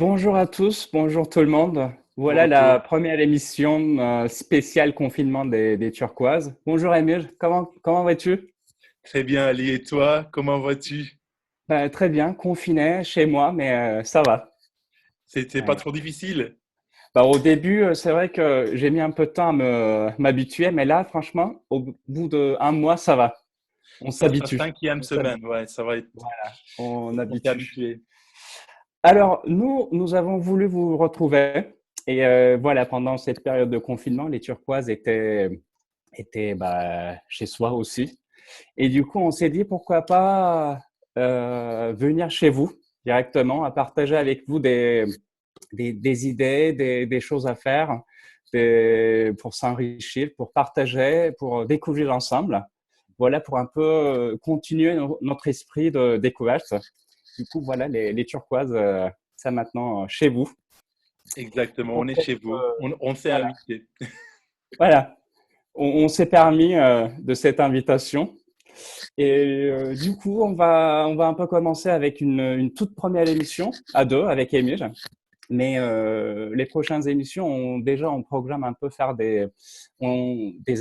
Bonjour à tous, bonjour tout le monde. Voilà la Bonjour. première émission spéciale confinement des Turquoises. Bonjour Émile, comment vas-tu? Très bien, Ali. Et toi, comment vas-tu? Très bien, confiné chez moi, mais ça va. C'était pas Ouais. trop difficile? Au début, c'est vrai que j'ai mis un peu de temps à m'habituer, mais là, franchement, au bout d'un mois, ça va. On Ça sera s'habitue. cinquième On s'habitue. semaine, ouais, ça va être. Voilà, on On s'est habitue. habitué. Alors, nous avons voulu vous retrouver. Et voilà, pendant cette période de confinement, les Turquoises étaient chez soi aussi. Et du coup, on s'est dit pourquoi pas venir chez vous directement, à partager avec vous des idées, des choses à faire, pour s'enrichir, pour partager, pour découvrir ensemble. Voilà, pour un peu continuer notre esprit de découverte. Du coup, voilà, les Turquoises, ça maintenant chez vous. Exactement, on est Peut-être, chez vous. On s'est voilà, invité. voilà. On s'est permis de cette invitation. Et du coup, on va un peu commencer avec une toute première émission à deux avec Émile. Mais les prochaines émissions, on programme un peu faire des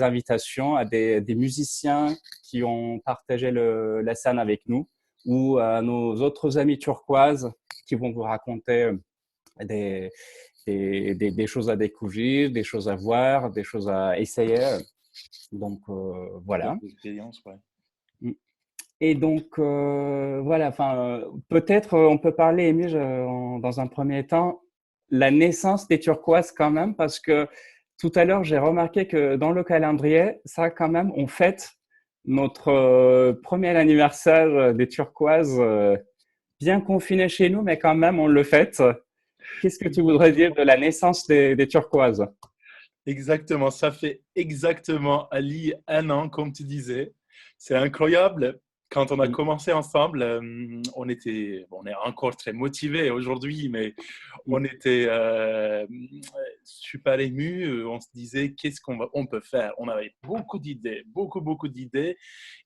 invitations à des musiciens qui ont partagé la scène avec nous ou à nos autres amis turquoises qui vont vous raconter des, des choses à découvrir, des choses à voir, des choses à essayer. Donc D'autres voilà. expériences, ouais. Et donc voilà, enfin peut-être on peut parler, Émile, dans un premier temps, la naissance des turquoises quand même, parce que tout à l'heure j'ai remarqué que dans le calendrier, ça quand même, on fête notre premier anniversaire des turquoises, bien confiné chez nous, mais quand même on le fête. Qu'est-ce que tu voudrais dire de la naissance des turquoises? Exactement, ça fait exactement, Ali, un an, comme tu disais. C'est incroyable. Quand on a commencé ensemble, on est encore très motivés aujourd'hui, mais on était super émus. On se disait, qu'est-ce on peut faire? On avait beaucoup d'idées, beaucoup d'idées.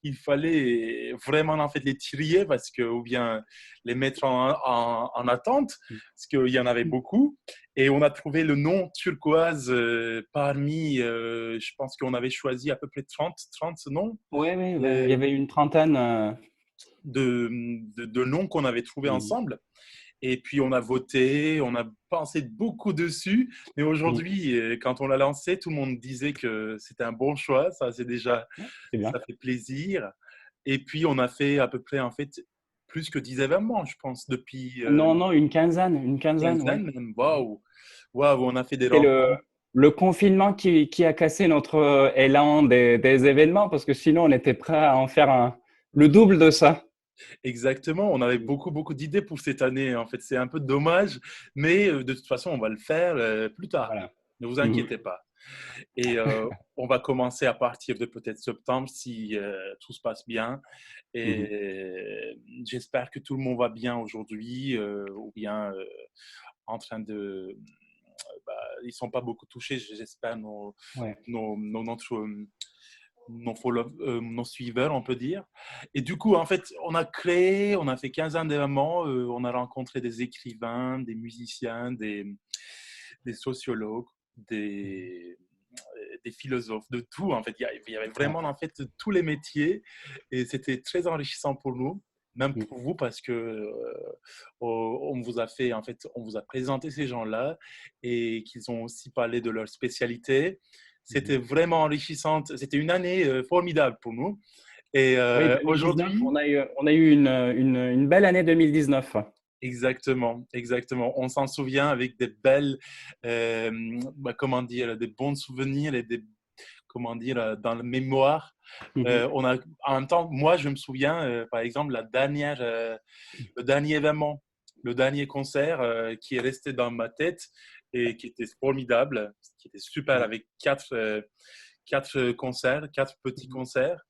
Il fallait vraiment en fait les trier parce que, ou bien les mettre en attente, parce qu'il y en avait beaucoup. Et on a trouvé le nom turquoise parmi, je pense qu'on avait choisi à peu près 30 noms Oui, oui, il y euh, avait une trentaine. de noms qu'on avait trouvés ensemble. Et puis on a voté, on a pensé beaucoup dessus. Mais aujourd'hui, quand on l'a lancé, tout le monde disait que c'était un bon choix. Ça, c'est déjà, C'est bien. ça fait plaisir. Et puis on a fait à peu près, en fait, plus que 10 événements, je pense, depuis Non, non, une quinzaine, oui. quinzaine même. Waouh! Waouh, on a fait des C'est rencontres. le confinement qui a cassé notre élan des événements, parce que sinon on était prêt à en faire le double de ça. Exactement, on avait beaucoup d'idées pour cette année. En fait, c'est un peu dommage, mais de toute façon, on va le faire plus tard. Voilà. Ne vous Mhm. inquiétez pas. Et on va commencer à partir de peut-être septembre si tout se passe bien. Mhm. Et j'espère que tout le monde va bien aujourd'hui ou bien en train de... bah, ils ne sont pas beaucoup touchés, j'espère, Ouais. notre nos suiveurs, on peut dire. Et du coup, en fait, on a fait 15 ans d'événements, on a rencontré des écrivains, des musiciens, des sociologues, des philosophes, de tout. En fait, il y avait Ouais. vraiment en fait tous les métiers et c'était très enrichissant pour nous, même Mhm. pour vous, parce que on vous a fait, en fait, on vous a présenté ces gens-là et qu'ils ont aussi parlé de leur spécialité. Mhm. C'était vraiment enrichissant. C'était une année formidable pour nous. Et Oui, 2019, aujourd'hui, on a eu une belle année 2019. exactement, exactement. On s'en souvient avec des belles, comment dire, des bons souvenirs et des, comment dire, dans la mémoire. Mhm. On a, en même temps, moi, je me souviens, par exemple, le dernier événement, le dernier concert qui est resté dans ma tête et qui était formidable, qui était super Ouais. avec quatre concerts, quatre petits concerts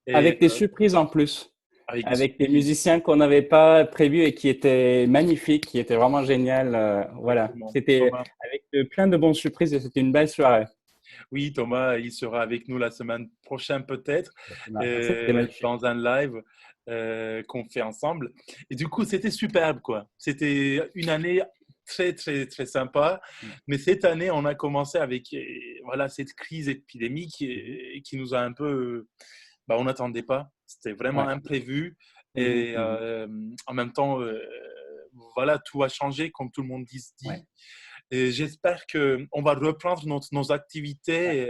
et Avec des surprises en plus, avec des avec des surprises. musiciens qu'on n'avait pas prévus et qui étaient magnifiques, qui étaient vraiment géniales. Voilà, Exactement. c'était Thomas, avec plein de bonnes surprises et c'était une belle soirée. oui, Thomas, il sera avec nous la semaine prochaine peut-être C'était magnifique. dans un live qu'on fait ensemble. Et du coup, c'était superbe, quoi. C'était une année très, très, très sympa. Mais cette année, on a commencé avec voilà, cette crise épidémique qui nous a un peu... bah, on n'attendait pas. C'était vraiment Ouais. imprévu. Mhm, Et mhm. en même temps, voilà, tout a changé, comme tout le monde Ouais. dit. Et j'espère qu'on va reprendre nos Ouais. activités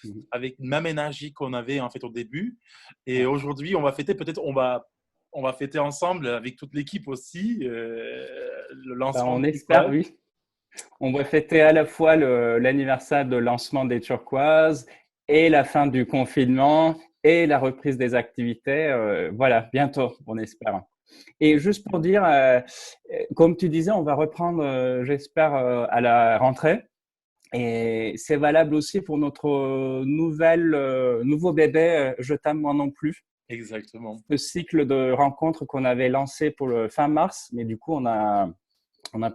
Mhm. avec la même énergie qu'on avait en fait au début. Et Ouais. aujourd'hui, on va fêter, peut-être on va fêter ensemble avec toute l'équipe aussi le Ben, lancement on du espère, club. oui. On va fêter à la fois l'anniversaire de lancement des Turquoises et la fin du confinement et la reprise des activités. Voilà, bientôt, on espère. Et juste pour dire, comme tu disais, on va reprendre, j'espère, à la rentrée. Et c'est valable aussi pour notre nouveau bébé, Je t'aime moi non plus. Exactement. Ce cycle de rencontres qu'on avait lancé pour le fin mars, mais du coup, on a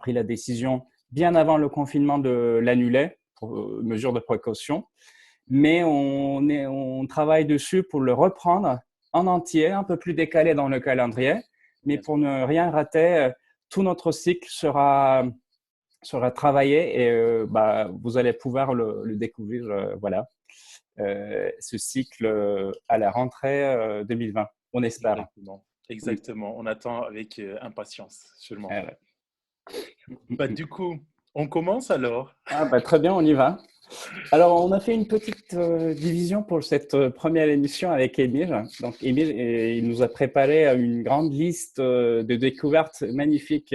pris la décision bien avant le confinement de l'annuler pour mesure de précaution. Mais on travaille dessus pour le reprendre en entier, un peu plus décalé dans le calendrier. Mais Bien pour sûr. ne rien rater, tout notre cycle sera travaillé et bah, vous allez pouvoir le découvrir, voilà, ce cycle à la rentrée 2020, on espère. Exactement. Mm. Exactement. On attend avec impatience, seulement. Ouais. Bah, du coup, on commence alors. Ah, bah, très bien, on y va. Alors, on a fait une petite division pour cette première émission avec Émile. Donc, Émile, il nous a préparé une grande liste de découvertes magnifiques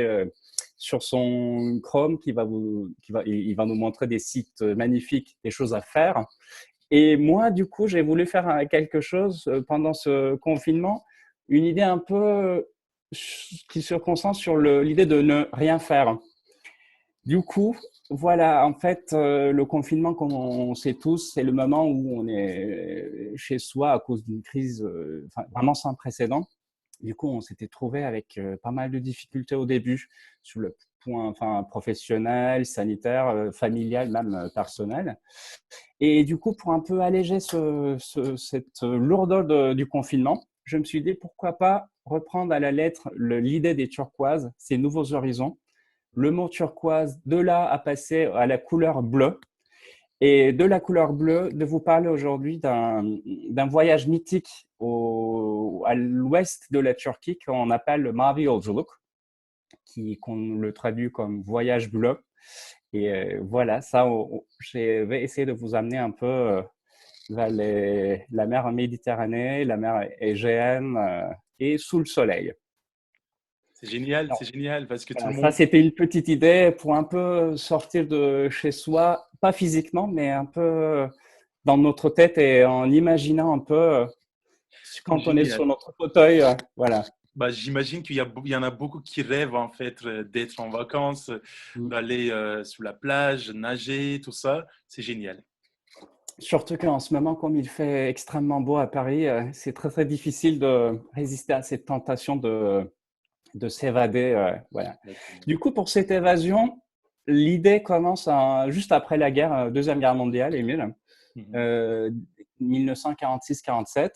sur son Chrome il va nous montrer des sites magnifiques, des choses à faire. Et moi, du coup, j'ai voulu faire quelque chose pendant ce confinement, une idée un peu qui se concentre sur l'idée de ne rien faire. Du coup, voilà, en fait, le confinement, comme on sait tous, c'est le moment où on est chez soi à cause d'une crise vraiment sans précédent. Du coup, on s'était trouvé avec pas mal de difficultés au début sur le point professionnel, sanitaire, familial, même personnel. Et du coup, pour un peu alléger cette lourdeur du confinement, je me suis dit pourquoi pas reprendre à la lettre l'idée des turquoises, ces nouveaux horizons. Le mot turquoise, de là à passer à la couleur bleue. Et de la couleur bleue, de vous parler aujourd'hui d'un voyage mythique à l'ouest de la Turquie qu'on appelle le Mavi Yolculuk, qu'on le traduit comme voyage bleu. Et voilà, ça, je vais essayer de vous amener un peu vers la mer Méditerranée, la mer Égéenne et sous le soleil. C'est génial parce que tout Voilà, le ça, monde, c'était une petite idée pour un peu sortir de chez soi, pas physiquement, mais un peu dans notre tête et en imaginant un peu quand on est sur génial. notre fauteuil. Voilà. Bah, j'imagine il y en a beaucoup qui rêvent en fait d'être en vacances, d'aller sur la plage, nager, tout ça. C'est génial. Surtout qu'en ce moment, comme il fait extrêmement beau à Paris, c'est très très difficile de résister à cette tentation de s'évader. Voilà. Exactement. Du coup, pour cette évasion, l'idée commence juste après la guerre, Deuxième Guerre mondiale, Émile, Mhm. euh, 1946-47.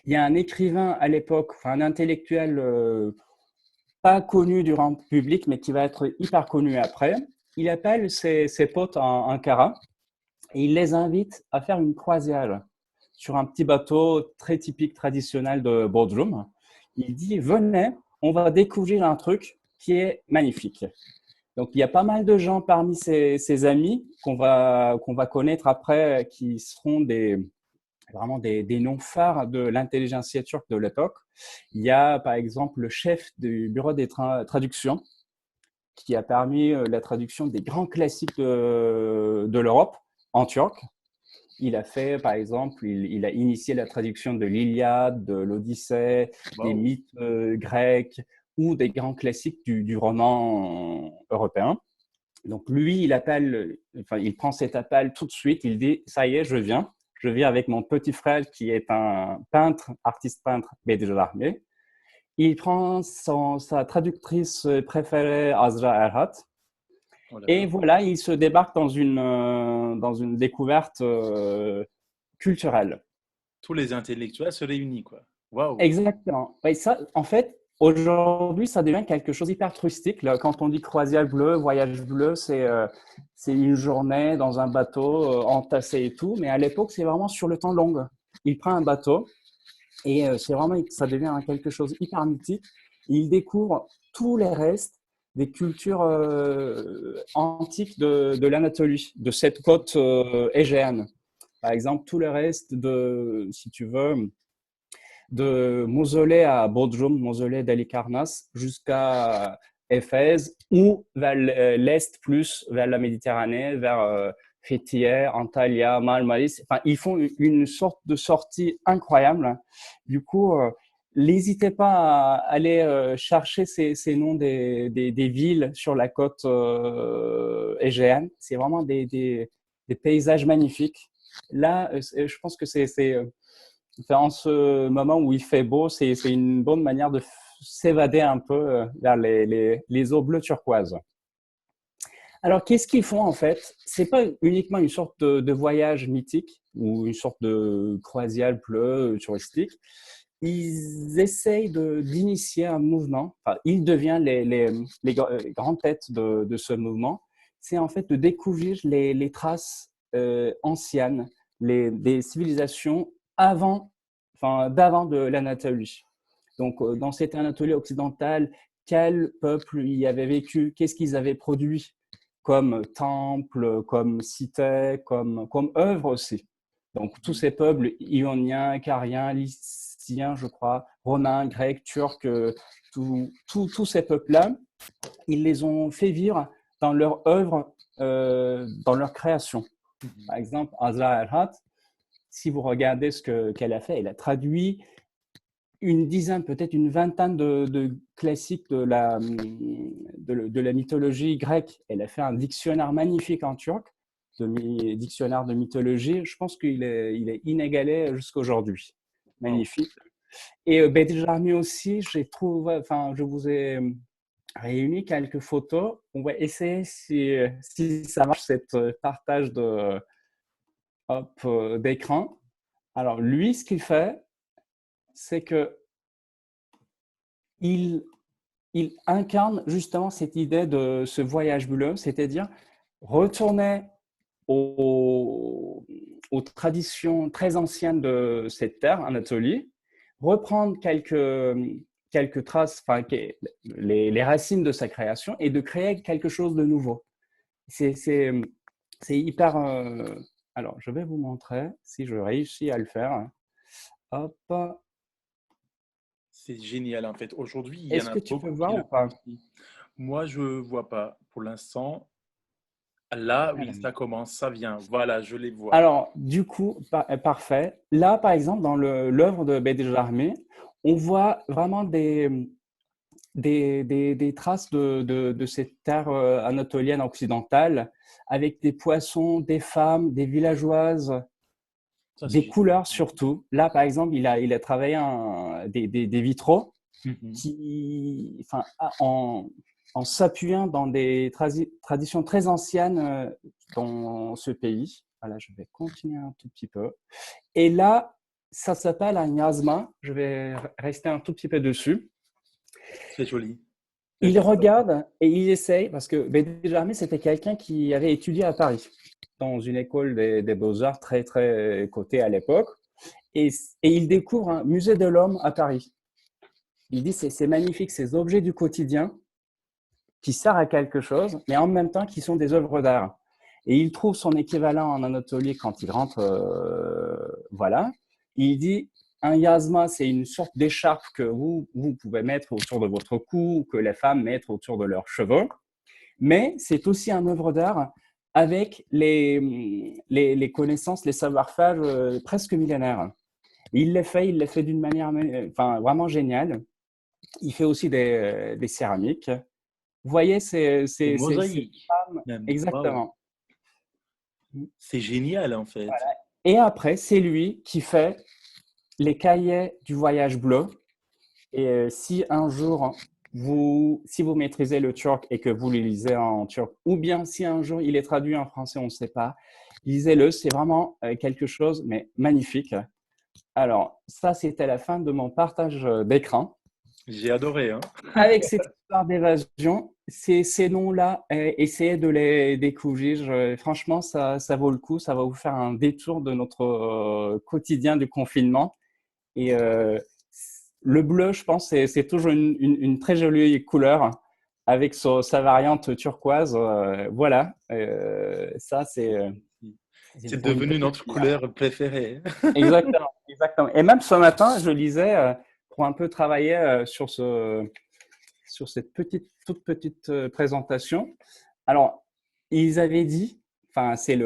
Il y a un écrivain à l'époque, enfin, un intellectuel pas connu du grand public, mais qui va être hyper connu après. Il appelle ses potes en Ankara et il les invite à faire une croisière sur un petit bateau très typique, traditionnel de Bodrum. Il dit, venez, on va découvrir un truc qui est magnifique. Donc, il y a pas mal de gens parmi ses amis qu'on va connaître après, qui seront vraiment des noms phares de l'intelligentsia turque de l'époque. Il y a par exemple le chef du bureau des traductions qui a permis la traduction des grands classiques de l'Europe en turc. Il a fait, par exemple, il a initié la traduction de l'Iliade, de l'Odyssée, des Wow. mythes grecs ou des grands classiques du roman européen. Donc lui, il prend cet appel tout de suite. Il dit, ça y est, je viens. Je viens avec mon petit frère qui est un peintre, artiste peintre, Bedirahmi. Il prend sa traductrice préférée, Azra Erhat. Oh là Et là. voilà, il se débarque dans une découverte culturelle. Tous les intellectuels se réunissent, quoi. Waouh. Exactement. Et ça, en fait, Aujourd'hui, ça devient quelque chose d'hyper touristique. Là, quand on dit croisière bleue, voyage bleu, c'est une journée dans un bateau entassé et tout. Mais à l'époque, c'est vraiment sur le temps long. Il prend un bateau et c'est vraiment, ça devient quelque chose hyper mythique. Il découvre tous les restes des cultures antiques de l'Anatolie, de cette côte égéenne. Par exemple, tout le reste de, si tu veux, de mausolée à Bodrum, mausolée d'Halicarnasse, jusqu'à Éphèse ou vers l'est plus, vers la Méditerranée, vers Fethiye, Antalya, Marmaris. Enfin, ils font une sorte de sortie incroyable. Du coup, n'hésitez pas à aller chercher ces noms des villes sur la côte égéenne. C'est vraiment des paysages magnifiques. Là, je pense que c'est en ce moment où il fait beau, c'est une bonne manière de s'évader un peu vers les eaux bleues turquoises. Alors, qu'est-ce qu'ils font en fait? C'est pas uniquement une sorte de voyage mythique ou une sorte de croisière bleue touristique. Ils essayent d'initier un mouvement. Enfin, ils deviennent les grandes têtes de ce mouvement. C'est en fait de découvrir les traces anciennes, des civilisations avant, enfin, d'avant de l'Anatolie. Donc, dans cette Anatolie occidentale, quel peuple y avait vécu? Qu'est-ce qu'ils avaient produit comme temple, comme cité, comme œuvre aussi? Donc, tous ces peuples ioniens, cariens, lyciens, je crois, romains, grecs, turcs, tous ces peuples-là, ils les ont fait vivre dans leur œuvre, dans leur création. Par exemple, Azra Erhat, si vous regardez qu'elle a fait, elle a traduit une dizaine, peut-être une vingtaine de classiques de la mythologie grecque. Elle a fait un dictionnaire magnifique en turc, dictionnaire de mythologie. Je pense qu'il est inégalé jusqu'à aujourd'hui. Magnifique. Et Bedjarmi aussi, je vous ai réuni quelques photos. On va essayer si ça marche, cette partage d'écran. Alors, lui, ce qu'il fait, c'est que il incarne justement cette idée de ce voyage bleu, c'est-à-dire retourner aux traditions très anciennes de cette terre, Anatolie, reprendre quelques traces, enfin, les racines de sa création et de créer quelque chose de nouveau. C'est hyper. Alors, je vais vous montrer si je réussis à le faire. Hop. C'est génial en fait. Aujourd'hui, il y en Est-ce a que tu peux beaucoup qui voir le ou font pas? aussi. Moi, je ne vois pas pour l'instant. Là, oui, Alors, ça commence, ça vient. Voilà, je les vois. Alors, du coup, parfait. Là, par exemple, dans l'œuvre de Bédéjarmé, on voit vraiment des traces de cette terre anatolienne occidentale, avec des poissons, des femmes, des villageoises, Ça, c'est des génial. couleurs surtout. Là, par exemple, il a travaillé des vitraux Mhm. enfin, en s'appuyant dans des traditions très anciennes dans ce pays. Voilà, je vais continuer un tout petit peu. Et là, ça s'appelle un miasma. Je vais rester un tout petit peu dessus. C'est joli. C'est Il très joli. regarde et il essaye, parce que Bédéjarmé, c'était quelqu'un qui avait étudié à Paris, dans une école des beaux-arts très, très cotée à l'époque. Et, et il découvre un musée de l'homme à Paris. Il dit, c'est magnifique, ces objets du quotidien qui servent à quelque chose, mais en même temps qui sont des œuvres d'art. Et il trouve son équivalent en Anatolie quand il rentre, voilà. Il dit, un yasma, c'est une sorte d'écharpe que vous pouvez mettre autour de votre cou, ou que les femmes mettent autour de leurs cheveux, mais c'est aussi un œuvre d'art avec les connaissances, les savoir-faire presque millénaires. Il les fait d'une manière enfin, vraiment géniale. Il fait aussi des céramiques. Vous voyez, Des ces mosaïques, femmes, même. Waouh. exactement. C'est génial, en fait. Voilà. Et après, c'est lui qui fait les cahiers du voyage bleu. Et si un jour, si vous maîtrisez le turc et que vous le lisez en turc, ou bien si un jour il est traduit en français, on ne sait pas, lisez-le, c'est vraiment quelque chose, mais magnifique. Alors, ça, c'était la fin de mon partage d'écran. J'ai adoré, hein. Avec cette histoire d'évasion, ces noms-là, essayez de les découvrir. Franchement, ça vaut le coup. Ça va vous faire un détour de notre quotidien du confinement. Et le bleu, je pense, c'est toujours une très jolie couleur avec sa variante turquoise. Voilà, ça, c'est C'est pour une devenu petite notre lumière. couleur préférée. Exactement, exactement. Et même ce matin, je lisais pour un peu travailler sur cette toute petite présentation. Alors, ils avaient dit, enfin, c'est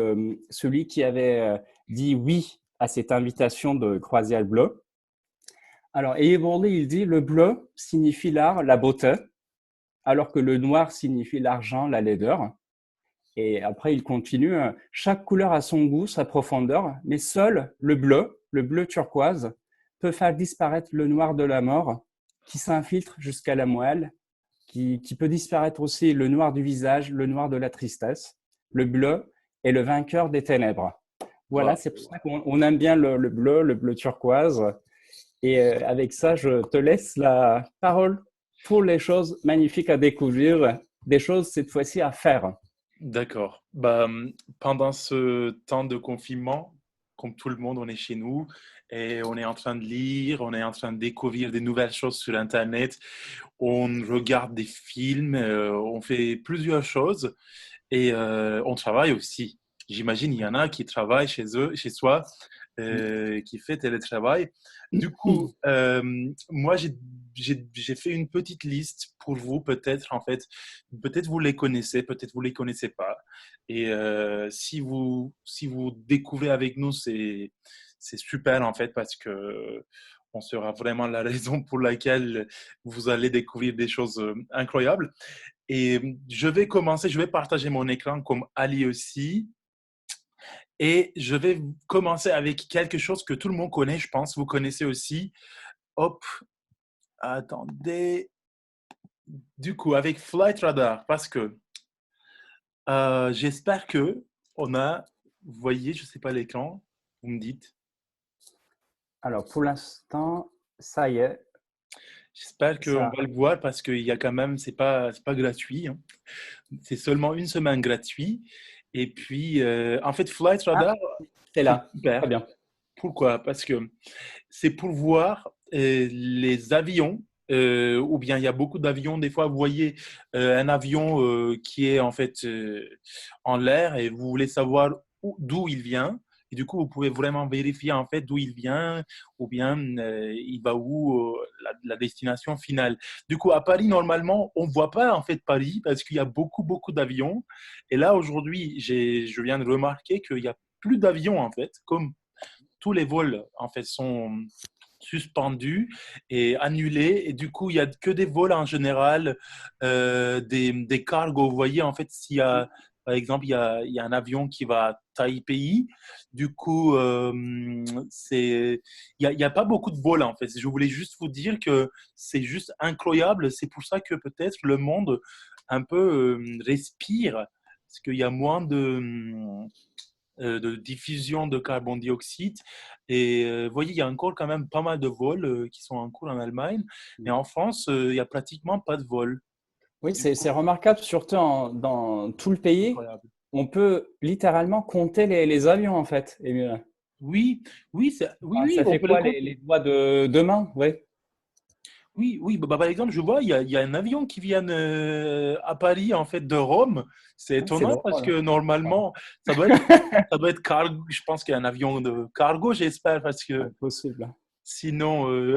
celui qui avait dit oui à cette invitation de croisière le bleu. Alors, Eyeborley, il dit le bleu signifie l'art, la beauté, alors que le noir signifie l'argent, la laideur. Et après, il continue chaque couleur a son goût, sa profondeur, mais seul le bleu turquoise, peut faire disparaître le noir de la mort qui s'infiltre jusqu'à la moelle, qui peut disparaître aussi le noir du visage, le noir de la tristesse. Le bleu est le vainqueur des ténèbres. Voilà, c'est pour Waouh. ça qu'on aime bien le bleu turquoise. Et avec ça, je te laisse la parole pour les choses magnifiques à découvrir, des choses cette fois-ci à faire. D'accord. Bah, pendant ce temps de confinement, comme tout le monde, on est chez nous et on est en train de lire, on est en train de découvrir des nouvelles choses sur Internet, on regarde des films, on fait plusieurs choses et on travaille aussi. J'imagine il y en a qui travaillent chez eux, chez soi, qui fait télétravail. Du coup, moi, j'ai fait une petite liste pour vous, peut-être, en fait. Peut-être vous les connaissez, peut-être vous les connaissez pas. Et si vous découvrez avec nous, c'est super, en fait, parce que on sera vraiment la raison pour laquelle vous allez découvrir des choses incroyables. Et je vais commencer, je vais partager mon écran comme Ali aussi. Et je vais commencer avec quelque chose que tout le monde connaît, je pense. Vous connaissez aussi. Hop, attendez. Du coup, avec Flight Radar, parce que j'espère que on a, vous voyez, je ne sais pas l'écran, vous me dites. Alors, pour l'instant, ça y est, J'espère qu'on ça. va le voir parce qu'il y a quand même, c'est pas gratuit, hein. C'est seulement une semaine gratuit. Et puis, en fait, Flight Ah, Radar, c'est c'est là. Très super. bien. Pourquoi? Parce que c'est pour voir les avions, ou bien il y a beaucoup d'avions. Des fois, vous voyez un avion qui est en fait en l'air et vous voulez savoir d'où il vient. Et du coup, vous pouvez vraiment vérifier en fait d'où il vient ou bien il va où la destination finale. Du coup, à Paris, normalement, on ne voit pas en fait Paris parce qu'il y a beaucoup d'avions. Et là, aujourd'hui, je viens de remarquer qu'il y a plus d'avions en fait, comme tous les vols en fait sont suspendus et annulés et du coup il y a que des vols en général, des cargos. Vous voyez en fait s'il y a par exemple il y a un avion qui va à Taipei, du coup il y a pas beaucoup de vols en fait. Je voulais juste vous dire que c'est juste incroyable, c'est pour ça que peut-être le monde un peu respire parce qu'il y a moins de diffusion de carbone dioxyde. Et vous voyez, il y a encore quand même pas mal de vols qui sont en cours en Allemagne. Mais en France, il y a pratiquement pas de vols. Oui, Du c'est coup, remarquable, surtout dans tout le pays. incroyable. On peut littéralement compter les avions, en fait. Oui, oui, oui, Ça on fait peut le quoi, compter. les doigts de main? Oui. Oui, oui, bah, par exemple, je vois, il y a un avion qui vient à Paris, en fait, de Rome. C'est Ah, c'est étonnant parce drôle. que normalement, ça doit être cargo. Je pense qu'il y a un avion de cargo, j'espère, parce que Impossible. sinon,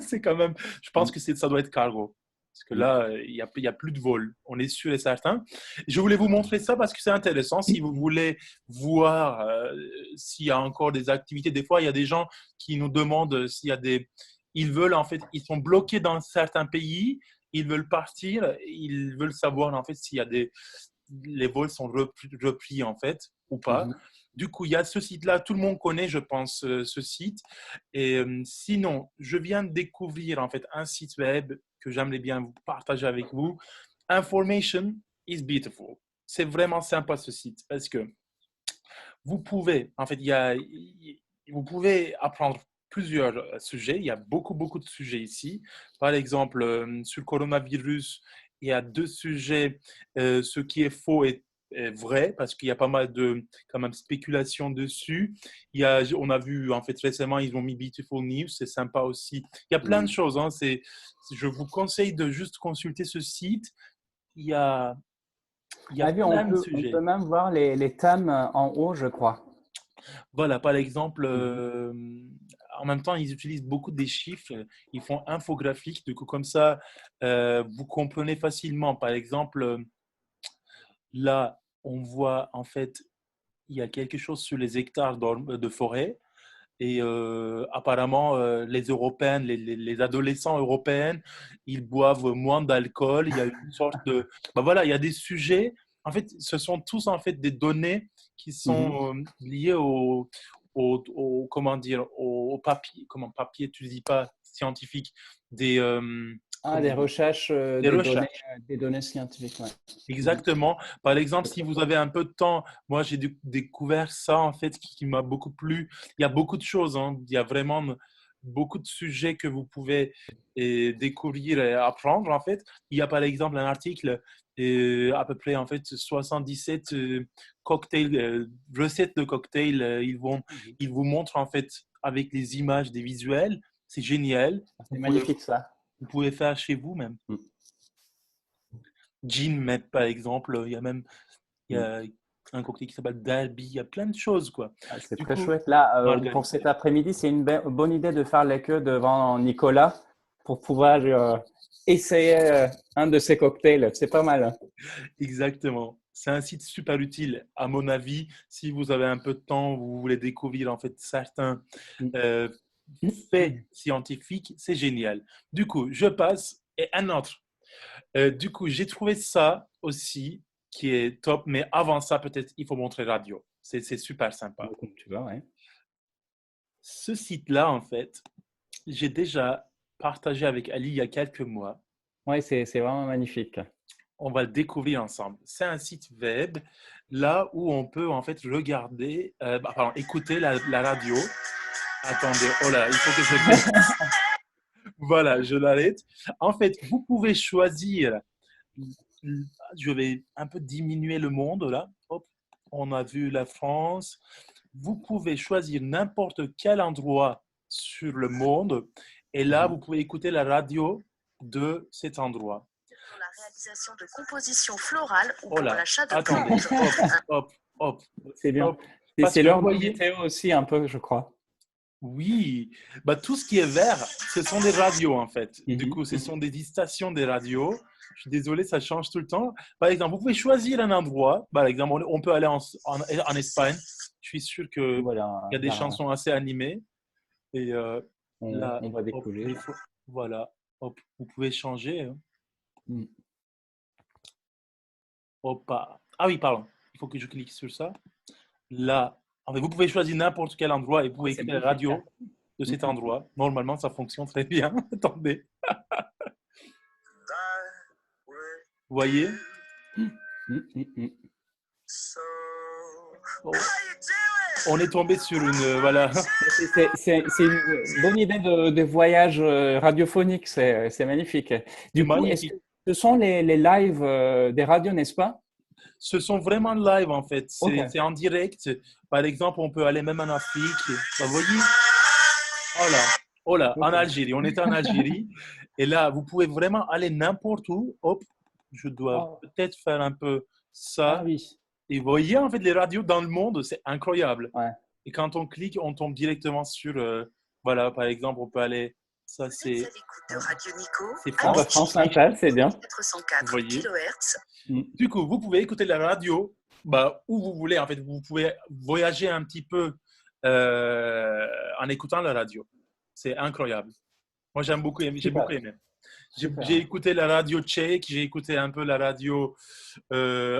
c'est quand même. Je pense que ça doit être cargo. Parce que là, il y a plus de vol. On est sûr et certain. Je voulais vous montrer ça parce que c'est intéressant. Si vous voulez voir s'il y a encore des activités, des fois, il y a des gens qui nous demandent s'il y a des. Ils veulent, en fait, ils sont bloqués dans certains pays. Ils veulent partir. Ils veulent savoir, en fait, s'il y a des. Les vols sont repris, en fait, ou pas. Mhm. Du coup, il y a ce site-là. Tout le monde connaît, je pense, ce site. Et sinon, je viens de découvrir en fait un site web que j'aimerais bien vous partager avec vous. Information is beautiful. C'est vraiment sympa ce site parce que vous pouvez, en fait, vous pouvez apprendre plusieurs sujets. Il y a beaucoup, beaucoup de sujets ici. Par exemple, sur le coronavirus, il y a deux sujets. Ce qui est faux est vrai parce qu'il y a pas mal de quand même spéculation dessus. On a vu en fait récemment, ils ont mis Beautiful News, c'est sympa aussi. Il y a plein de choses. Hein. Je vous conseille de juste consulter ce site. Il y a, il y a Ah oui, plein de on sujets. peut même voir les thèmes en haut, je crois. Voilà, par exemple, Mhm. en même temps, ils utilisent beaucoup des chiffres, ils font infographique, du coup, comme ça, vous comprenez facilement. Par exemple, là, on voit en fait, il y a quelque chose sur les hectares de forêt. Et apparemment, les Européennes, les adolescents européens, ils boivent moins d'alcool. Il y a une sorte de… Ben voilà, il y a des sujets. En fait, ce sont tous en fait des données qui Mhm. sont liées comment dire, au papier. Comment papier, tu ne dis pas scientifique. Des, Ah, comment des dire, recherches, des recherches. des données scientifiques, ouais. Mhm. Exactement. Par exemple, C'est si très vous chouette. avez un peu de temps, moi j'ai découvert ça en fait qui m'a beaucoup plu. Il y a beaucoup de choses, hein. Il y a vraiment beaucoup de sujets que vous pouvez découvrir et apprendre en fait. Il y a par exemple un article à peu près en fait 77 cocktails, recettes de cocktails. Mhm. Ils vous montrent en fait avec les images, des visuels. C'est génial. Ah, c'est magnifique ça. Vous pouvez faire chez vous même. Mhm. Gin, mais par exemple, il y Mhm. a un cocktail qui s'appelle Derby, il y a plein de choses, quoi. Ah, c'est Du très coup, chouette. Là, pour Margarita. cet après-midi, c'est une bonne idée de faire la queue devant Nicolas pour pouvoir essayer un de ces cocktails. C'est pas mal. Exactement. C'est un site super utile, à mon avis, si vous avez un peu de temps, vous voulez découvrir en fait certains euh, faits Mhm. scientifiques, c'est génial. Du coup, je passe et un autre. Du coup, j'ai trouvé ça aussi qui est top, mais avant ça, peut-être il faut montrer radio. C'est super sympa. Comme tu vois, ouais. Ce site-là, en fait, j'ai déjà partagé avec Ali il y a quelques mois. Ouais, c'est vraiment magnifique. On va le découvrir ensemble. C'est un site web là où on peut en fait regarder, pardon, écouter la radio. Attendez, oh là, il faut que je baisse. Voilà, je l'arrête. En fait, vous pouvez choisir. Je vais un peu diminuer le monde là. Hop, on a vu la France. Vous pouvez choisir n'importe quel endroit sur le monde et là, Mhm. vous pouvez écouter la radio de cet endroit. Pour la réalisation de compositions florales ou Oh pour là, l'achat de attendez, plantes. hop, hop, hop, C'est bien. hop. Parce C'est que vous l'heure de voyez, météo aussi, un peu, je crois. oui, bah, tout ce qui est vert, ce sont des radios en fait. Du Mhm. coup, ce Mhm. sont des stations des radios. Je suis désolé, ça change tout le temps. Par exemple, vous pouvez choisir un endroit. Par exemple, on peut aller en Espagne. Je suis sûr qu'il Voilà, y a des là, chansons assez animées. Et là, on va hop, découvrir. voilà, hop, vous pouvez changer. Hein. Mhm. Hop, ah oui, pardon. Il faut que je clique sur ça. Là, en fait, vous pouvez choisir n'importe quel endroit et vous Oh, pouvez c'est écouter la magnifique. radio de cet Mhm. endroit. Normalement, ça fonctionne très bien. Attendez. Vous voyez? Mhm. Mhm. Mhm. Oh. On est tombé sur une… voilà. C'est une bonne idée de voyage radiophonique, c'est magnifique. C'est Du coup, est-ce que magnifique. ce sont les lives des radios, n'est-ce pas? Ce sont vraiment live en fait. Ok. C'est en direct. Par exemple, on peut aller même en Afrique. Vous voyez? Oh là, en Ok. Algérie. On était en Algérie. Et là, vous pouvez vraiment aller n'importe où. Hop, je dois Oh, peut-être faire un peu ah ça. oui. Et vous voyez, en fait, les radios dans le monde, c'est incroyable. Ouais. Et quand on clique, on tombe directement sur, voilà, par exemple, on peut aller, ça Vous êtes c'est, à l'écoute de Radio Nico c'est Ah bah France. France Inter, c'est bien. Vous 404 voyez. kHz. Mm. Du coup, vous pouvez écouter la radio bah, où vous voulez. En fait, vous pouvez voyager un petit peu en écoutant la radio. C'est incroyable. Moi, j'ai beaucoup Super, aimé. J'ai super. écouté la radio tchèque, j'ai écouté un peu la radio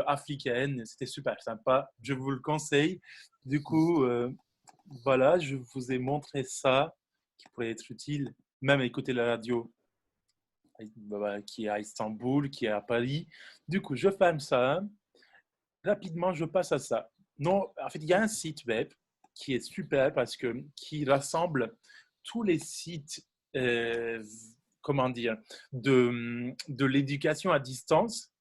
africaine. C'était super sympa. Je vous le conseille. Du coup, voilà, je vous ai montré ça qui pourrait être utile. Même écouter la radio qui est à Istanbul, qui est à Paris. Du coup, je ferme ça. Rapidement, je passe à ça. Non, en fait, il y a un site web qui est super parce que qui rassemble tous les sites, comment dire, de l'éducation à distance,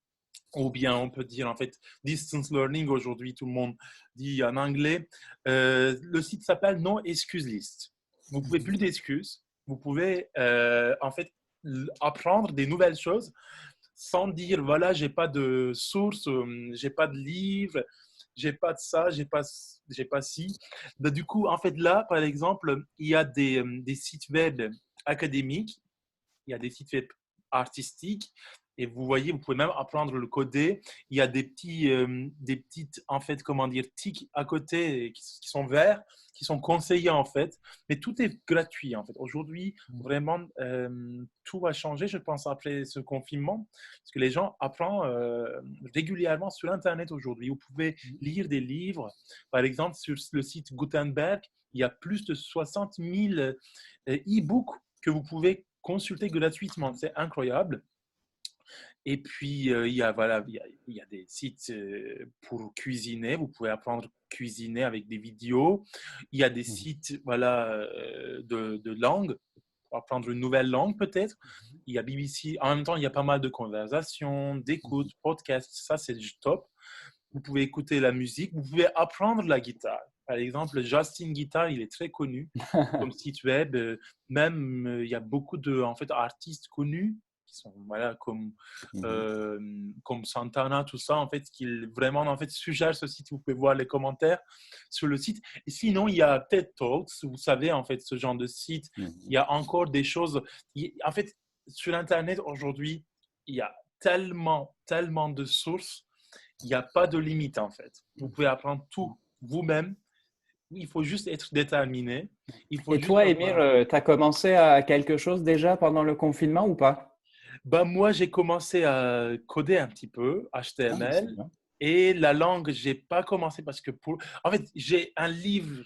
ou bien on peut dire en fait distance learning aujourd'hui, tout le monde dit en anglais. Le site s'appelle No Excuse List. Vous pouvez plus d'excuses. Vous pouvez en fait apprendre des nouvelles choses sans dire voilà, j'ai pas de source, j'ai pas de livre, j'ai pas de ça, j'ai pas ci. Ben, du coup, en fait, là, par exemple, il y a des sites web académiques, il y a des sites web artistiques. Et vous voyez, vous pouvez même apprendre le coder. Il y a des petites, en fait, comment dire, tics à côté qui sont verts, qui sont conseillés, en fait. Mais tout est gratuit, en fait. Aujourd'hui, vraiment, tout va changer, je pense, après ce confinement. Parce que les gens apprennent régulièrement sur Internet aujourd'hui. Vous pouvez lire des livres. Par exemple, sur le site Gutenberg, il y a plus de 60 000 e-books que vous pouvez consulter gratuitement. C'est incroyable. Et puis, voilà, il y a des sites pour cuisiner. Vous pouvez apprendre à cuisiner avec des vidéos. Il y a des sites voilà, de langue, pour apprendre une nouvelle langue peut-être. Il y a BBC. En même temps, il y a pas mal de conversations, d'écoutes, podcasts. Ça, c'est top. Vous pouvez écouter la musique. Vous pouvez apprendre la guitare. Par exemple, Justin Guitar, il est très connu comme site web. Même, il y a beaucoup de en fait, artistes connus qui sont voilà, comme Santana, tout ça, en fait, qui vraiment en fait, suggèrent ce site. Vous pouvez voir les commentaires sur le site. Et sinon, il y a TED Talks, vous savez, en fait, ce genre de site. Il y a encore des choses. En fait, sur Internet, aujourd'hui, il y a tellement, tellement de sources. Il n'y a pas de limite, en fait. Vous pouvez apprendre tout vous-même. Il faut juste être déterminé. Il faut Et juste toi, avoir... Émile, tu as commencé à quelque chose déjà pendant le confinement ou pas? Ben, moi, j'ai commencé à coder un petit peu, Ah, c'est HTML. bien. Et la langue, j'ai pas commencé parce que en fait, j'ai un livre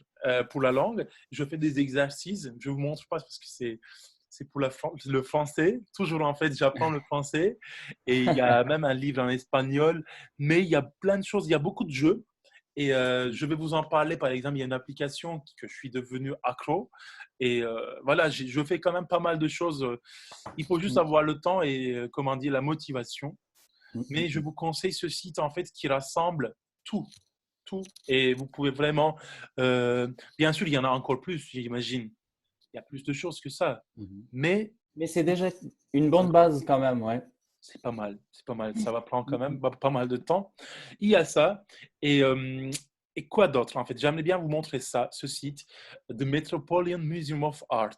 pour la langue. Je fais des exercices. Je vous montre pas parce que c'est pour le français. Toujours, en fait, j'apprends le français. Et il y a même un livre en espagnol. Mais il y a plein de choses. Il y a beaucoup de jeux. Et je vais vous en parler. Par exemple, il y a une application que je suis devenu accro. Et voilà, je fais quand même pas mal de choses. Il faut juste avoir le temps et, comment dire, la motivation. Mais je vous conseille ce site, en fait, qui rassemble tout, tout. Et vous pouvez vraiment... bien sûr, il y en a encore plus, j'imagine. Il y a plus de choses que ça. Mais Mais c'est déjà une bonne base quand même, ouais. c'est pas mal. C'est pas mal. Ça va prendre quand même pas mal de temps. Il y a ça. Et, et quoi d'autre, en fait? J'aimerais bien vous montrer ça, ce site, The Metropolitan Museum of Art.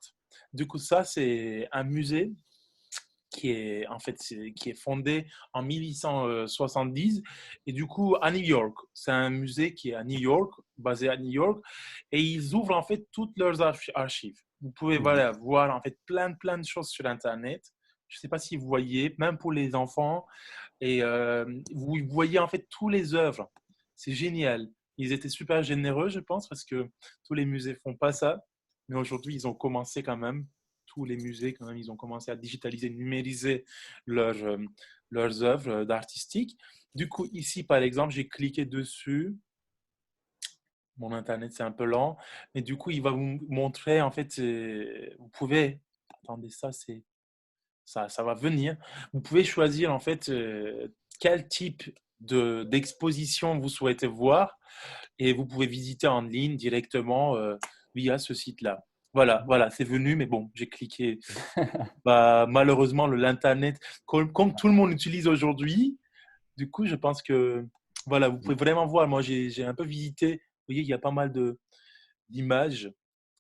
Du coup, ça, c'est un musée qui est en fait qui est fondé en 1870 et du coup à New York. C'est un musée qui est à New York, basé à New York, et ils ouvrent en fait toutes leurs archives. Vous pouvez voilà, voir en fait plein de choses sur Internet. Je ne sais pas si vous voyez, même pour les enfants, et vous voyez en fait toutes les œuvres. C'est génial. Ils étaient super généreux, je pense, parce que tous les musées font pas ça. Mais aujourd'hui, ils ont commencé quand même. Tous les musées, quand même, ils ont commencé à digitaliser, numériser leurs œuvres d'artistique. Du coup, ici, par exemple, j'ai cliqué dessus. Mon Internet, c'est un peu lent. Mais du coup, il va vous montrer, en fait, vous pouvez... Attendez, ça va venir. Vous pouvez choisir, en fait, quel type d'exposition vous souhaitez voir et vous pouvez visiter en ligne directement via ce site-là. Voilà, c'est venu, mais bon, j'ai cliqué. Bah, malheureusement, l'Internet, comme tout le monde utilise aujourd'hui, du coup, je pense que, voilà, vous pouvez vraiment voir. Moi, j'ai un peu visité. Vous voyez, il y a pas mal d'images.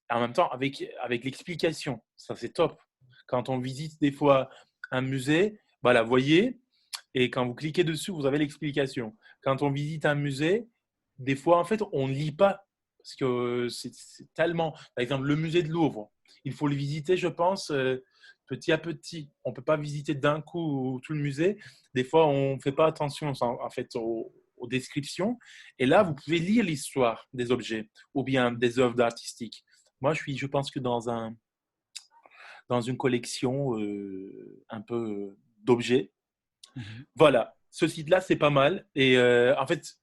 En même temps, avec l'explication, ça c'est top. Quand on visite des fois un musée, voilà, voyez, et quand vous cliquez dessus, vous avez l'explication. Quand on visite un musée, des fois, en fait, on ne lit pas parce que c'est tellement. Par exemple, le musée de Louvre, il faut le visiter, je pense, petit à petit. On ne peut pas visiter d'un coup tout le musée. Des fois, on ne fait pas attention en fait aux descriptions. Et là, vous pouvez lire l'histoire des objets ou bien des œuvres artistiques. Moi, je pense que dans une collection un peu d'objets. Voilà, ce site-là, c'est pas mal. Et en fait,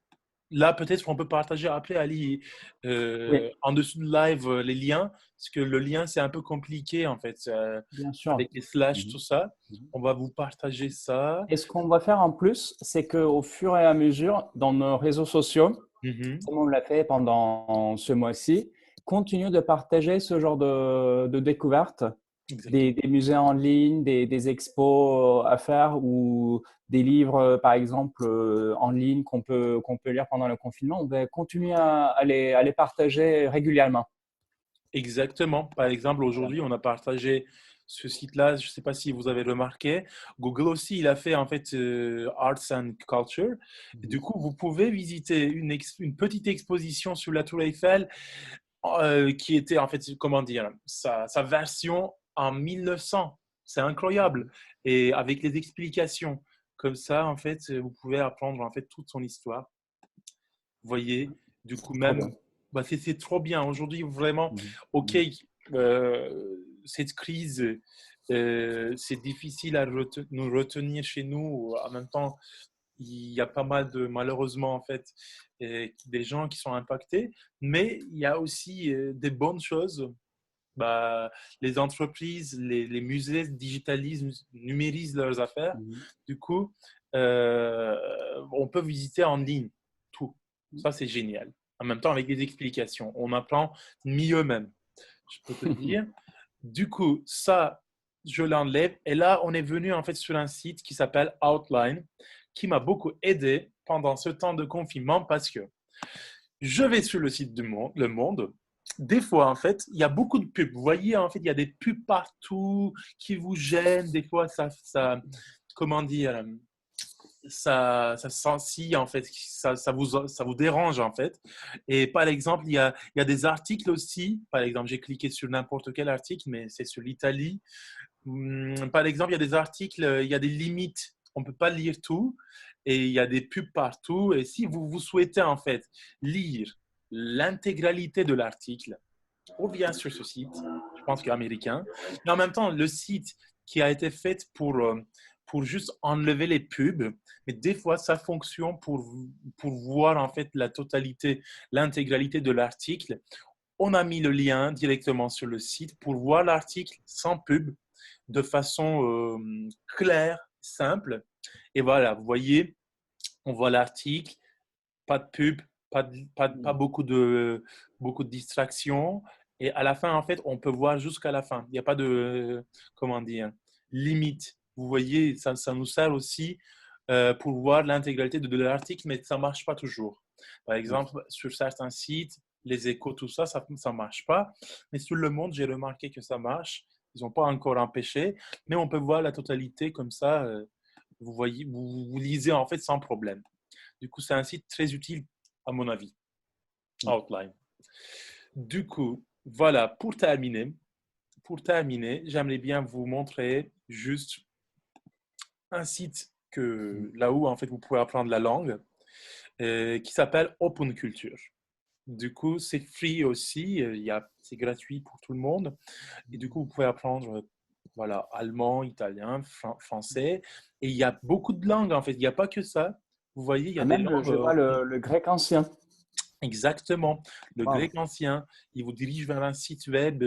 là, peut-être qu'on peut partager après, Ali, Oui, en dessous de live, les liens, parce que le lien, c'est un peu compliqué, en fait, bien sûr. avec les slash, tout Mhm. ça. Mhm. On va vous partager ça. Et ce qu'on va faire en plus, c'est qu'au fur et à mesure, dans nos réseaux sociaux, Mhm. comme on l'a fait pendant ce mois-ci, continue de partager ce genre de découvertes, Exactement. des musées en ligne, des expos à faire ou des livres, par exemple, en ligne qu'on peut lire pendant le confinement. On va continuer à les partager régulièrement. Exactement. Par exemple, Voilà. aujourd'hui, on a partagé ce site-là. Je ne sais pas si vous avez remarqué. Google aussi, il a fait en fait Arts and Culture. Et du Mhm. coup, vous pouvez visiter une petite exposition sur la Tour Eiffel qui était en fait, comment dire, sa version en 1900. C'est incroyable. Et avec les explications comme ça, en fait, vous pouvez apprendre en fait toute son histoire. Vous voyez, du coup, Trop même, bien. bah, c'est trop bien. Aujourd'hui, vraiment, Mhm. OK, Mhm. cette crise, c'est difficile à nous retenir chez nous. En même temps, il y a pas mal de, malheureusement, en fait, des gens qui sont impactés. Mais il y a aussi des bonnes choses. Bah, les entreprises, les musées digitalisent, numérisent leurs affaires. Mhm. Du coup, on peut visiter en ligne tout. Ça, c'est génial. En même temps, avec des explications. On apprend mieux même, je peux te dire. Du coup, ça, je l'enlève. Et là, on est venu en fait sur un site qui s'appelle Outline, qui m'a beaucoup aidé pendant ce temps de confinement parce que je vais sur le site du Monde, Le Monde. Des fois, en fait, il y a beaucoup de pubs. Vous voyez, en fait, il y a des pubs partout qui vous gênent. Des fois, comment dire, ça sensit, en fait, ça vous dérange, en fait. Et par exemple, il y a des articles aussi. Par exemple, j'ai cliqué sur n'importe quel article, mais c'est sur l'Italie. Par exemple, il y a des articles, il y a des limites. On ne peut pas lire tout et il y a des pubs partout. Et si vous souhaitez en fait lire l'intégralité de l'article, on vient sur ce site, je pense qu'il est américain, mais en même temps, le site qui a été fait pour juste enlever les pubs, mais des fois, ça fonctionne pour voir en fait la totalité, l'intégralité de l'article. On a mis le lien directement sur le site pour voir l'article sans pub de façon claire, simple. Et voilà, vous voyez, on voit l'article, pas de pub, pas beaucoup de distractions. Et à la fin, en fait, on peut voir jusqu'à la fin. Il n'y a pas de, comment dire, limite. Vous voyez, ça nous sert aussi pour voir l'intégralité de l'article, mais ça ne marche pas toujours. Par exemple, sur certains sites, les échos, tout ça, ça ne marche pas. Mais sur Le Monde, j'ai remarqué que ça marche. Ils n'ont pas encore empêché, mais on peut voir la totalité comme ça. Vous voyez, vous lisez en fait sans problème. Du coup, c'est un site très utile à mon avis, Outline. Du coup, voilà, pour terminer, j'aimerais bien vous montrer juste un site que là où en fait vous pouvez apprendre la langue qui s'appelle Open Culture. Du coup, c'est free aussi, c'est gratuit pour tout le monde. Et du coup, vous pouvez apprendre voilà, allemand, italien, français. Et il y a beaucoup de langues en fait. Il n'y a pas que ça. Vous voyez, il y a Ah, des même, langues. je vois le grec ancien. Exactement. Le Wow. grec ancien, il vous dirige vers un site web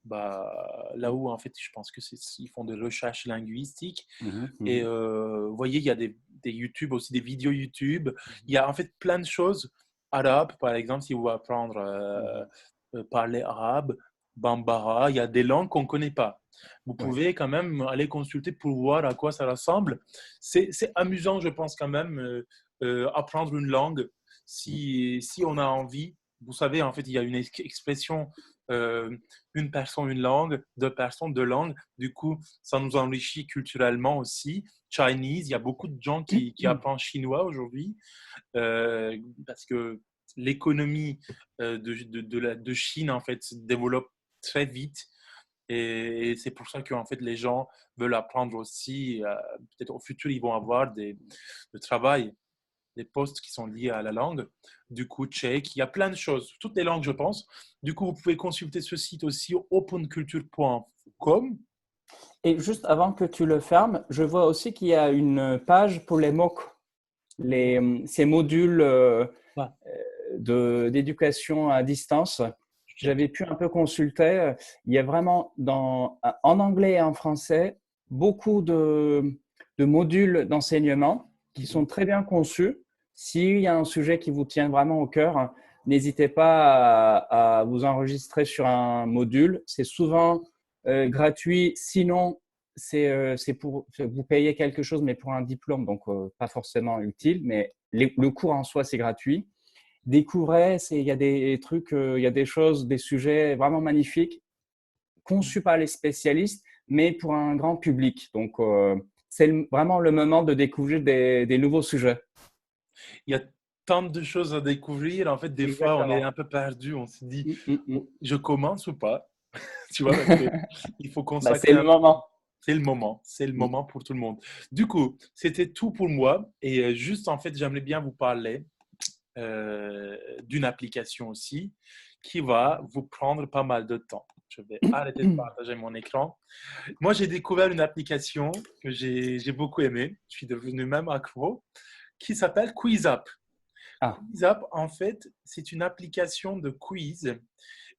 là où, en fait, je pense que ils font des recherches linguistiques. Mhm, Et mhm, vous voyez, il y a des YouTube aussi, des vidéos YouTube. Il y a en fait plein de choses. Arabe, par exemple, si vous voulez apprendre mhm. parler arabe, bambara, il y a des langues qu'on ne connaît pas. Vous Ouais. pouvez quand même aller consulter pour voir à quoi ça ressemble. C'est amusant, je pense, quand même, apprendre une langue si on a envie. Vous savez, en fait, il y a une expression une personne, une langue, deux personnes, deux langues. Du coup, ça nous enrichit culturellement aussi. Chinese, il y a beaucoup de gens qui apprennent chinois aujourd'hui parce que l'économie de Chine, en fait, se développe très vite. Et c'est pour ça que en fait, les gens veulent apprendre aussi. Peut-être au futur, ils vont avoir de travail, des postes qui sont liés à la langue. Du coup, tchèque, il y a plein de choses, toutes les langues, je pense. Du coup, vous pouvez consulter ce site aussi, openculture.com. Et juste avant que tu le fermes, je vois aussi qu'il y a une page pour les mots. ces modules Ouais. d'éducation à distance. J'avais pu un peu consulter. Il y a vraiment en anglais et en français beaucoup de modules d'enseignement qui sont très bien conçus. S'il y a un sujet qui vous tient vraiment au cœur, n'hésitez pas à vous enregistrer sur un module. C'est souvent gratuit. Sinon, c'est pour vous payer quelque chose, mais pour un diplôme, donc pas forcément utile. Mais le cours en soi, c'est gratuit. Découvrez, il y a des trucs, il y a des choses, des sujets vraiment magnifiques, conçus par les spécialistes, mais pour un grand public. Donc, c'est vraiment le moment de découvrir des nouveaux sujets. Il y a tant de choses à découvrir. En fait, des fois, on est Exactement. un peu perdu. On se dit, Mm. je commence ou pas? Tu vois, parce qu'il faut Bah, c'est consacrer le un peu de moment. temps. C'est le Mm. moment pour tout le monde. Du coup, c'était tout pour moi. Et juste, en fait, j'aimerais bien vous parler d'une application aussi qui va vous prendre pas mal de temps. Je vais arrêter de partager mon écran. Moi, j'ai découvert une application que j'ai beaucoup aimée. Je suis devenu même accro, qui s'appelle QuizUp. Ah, QuizUp, en fait, c'est une application de quiz.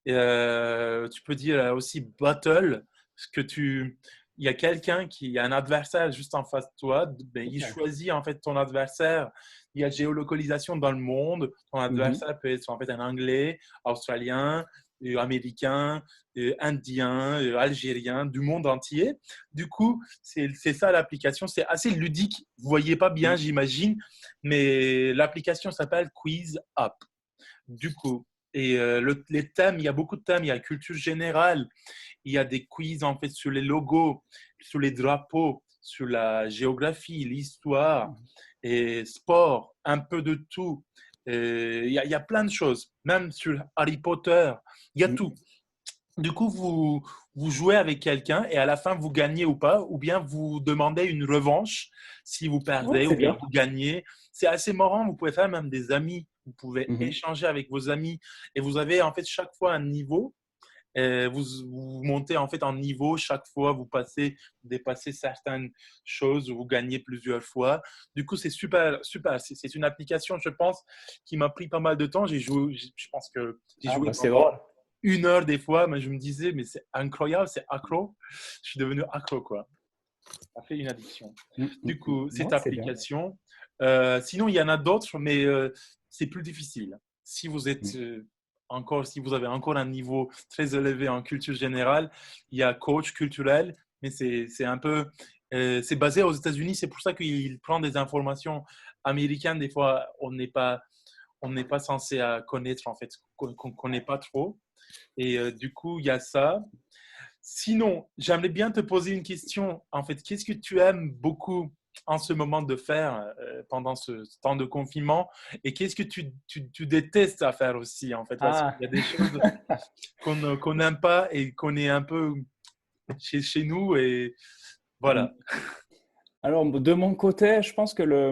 Tu peux dire aussi battle, parce que il y a quelqu'un qui a un adversaire juste en face de toi. Ben, il ok. choisit en fait ton adversaire. Il y a géolocalisation dans le monde. Ton Mhm. adversaire peut être en fait un Anglais, Australien, Américain, Indien, Algérien, du monde entier. Du coup, c'est ça l'application. C'est assez ludique. Vous voyez pas bien, Mm. j'imagine, mais l'application s'appelle Quiz Up. Du coup, et les thèmes, il y a beaucoup de thèmes. Il y a culture générale, il y a des quiz en fait sur les logos, sur les drapeaux, sur la géographie, l'histoire et sport, un peu de tout. Il y a plein de choses, même sur Harry Potter, il y a Mm. tout. Du coup, vous jouez avec quelqu'un et à la fin, vous gagnez ou pas, ou bien vous demandez une revanche si vous Ouais, perdez ou c'est bien bien. vous gagnez. C'est assez marrant, vous pouvez faire même des amis, vous pouvez Mhm. échanger avec vos amis et vous avez en fait chaque fois un niveau. Vous montez en fait en niveau chaque fois, vous dépassez certaines choses, vous gagnez plusieurs fois. Du coup, c'est super, super. C'est une application, je pense, qui m'a pris pas mal de temps. Je pense que j'ai Ah, joué bah, c'est pendant drôle. 1 heure des fois, mais je me disais, mais c'est incroyable, c'est accro. Je suis devenu accro, quoi. Ça fait une addiction. Du coup, cette Ouais, c'est bien. application. Sinon, il y en a d'autres, mais c'est plus difficile. Si vous êtes Mm. si vous avez encore un niveau très élevé en culture générale, il y a coach culturel, mais c'est un peu, c'est basé aux États-Unis. C'est pour ça qu'il prend des informations américaines. Des fois, on n'est pas censé connaître en fait, qu'on connaît pas trop. Et du coup, il y a ça. Sinon, j'aimerais bien te poser une question. En fait, qu'est-ce que tu aimes beaucoup en ce moment de faire pendant ce temps de confinement et qu'est-ce que tu détestes à faire aussi, en fait, parce qu'il Ah. y a des choses qu'on n'aime pas et qu'on est un peu chez nous et Mm. voilà. Alors, de mon côté, je pense que le